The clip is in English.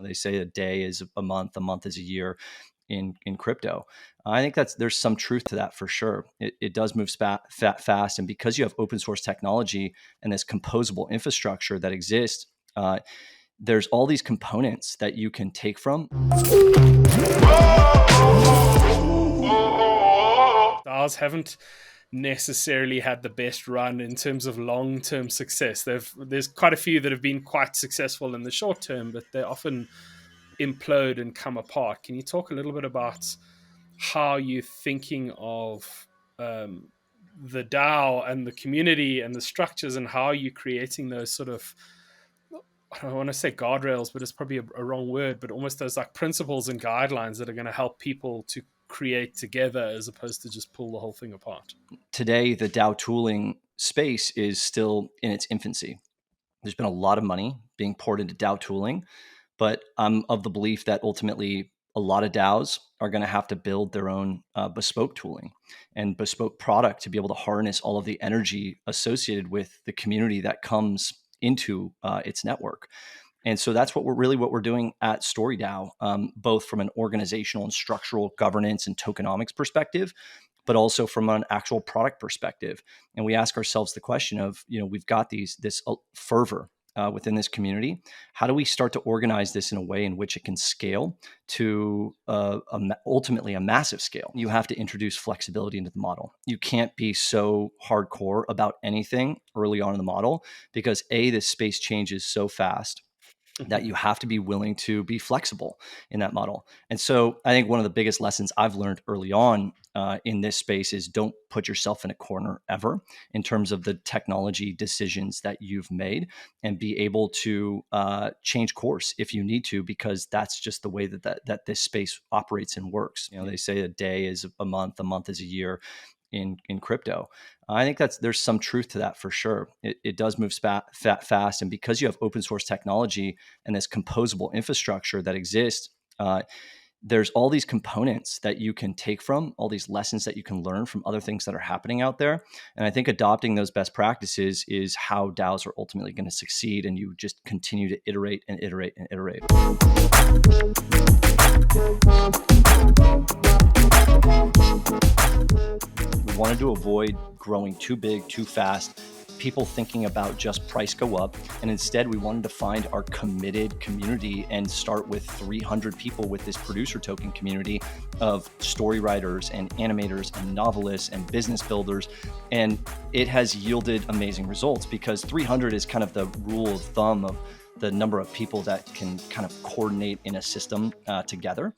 They say a day is a month is a year in crypto. I think there's some truth to that for sure. It does move fast, and because you have open source technology and this composable infrastructure that exists, there's all these components that you can take from. DAOs haven't necessarily had the best run in terms of long-term success. There's quite a few that have been quite successful in the short term, but they often implode and come apart. Can you talk a little bit about how you're thinking of the DAO and the community and the structures, and how you're creating those sort of, I don't want to say guardrails, but it's probably a wrong word, but almost those like principles and guidelines that are going to help people to create together as opposed to just pull the whole thing apart? Today, the DAO tooling space is still in its infancy. There's been a lot of money being poured into DAO tooling, but I'm of the belief that ultimately a lot of DAOs are going to have to build their own bespoke tooling and bespoke product to be able to harness all of the energy associated with the community that comes into its network. And so that's what we're doing at StoryDAO, both from an organizational and structural governance and tokenomics perspective, but also from an actual product perspective. And we ask ourselves the question of, we've got this fervor within this community. How do we start to organize this in a way in which it can scale to ultimately a massive scale? You have to introduce flexibility into the model. You can't be so hardcore about anything early on in the model because this space changes so fast that you have to be willing to be flexible in that model. And so I think one of the biggest lessons I've learned early on in this space is don't put yourself in a corner ever in terms of the technology decisions that you've made, and be able to change course if you need to, because that's just the way that this space operates and works. They say a day is a month is a year in crypto. I think there's some truth to that for sure. It does move fast, and because you have open source technology and this composable infrastructure that exists, there's all these components that you can take from, all these lessons that you can learn from other things that are happening out there. And I think adopting those best practices is how DAOs are ultimately going to succeed, and you just continue to iterate and iterate and iterate. We wanted to avoid growing too big, too fast, people thinking about just price go up. And instead, we wanted to find our committed community and start with 300 people with this producer token community of story writers and animators and novelists and business builders. And it has yielded amazing results because 300 is kind of the rule of thumb of the number of people that can kind of coordinate in a system together.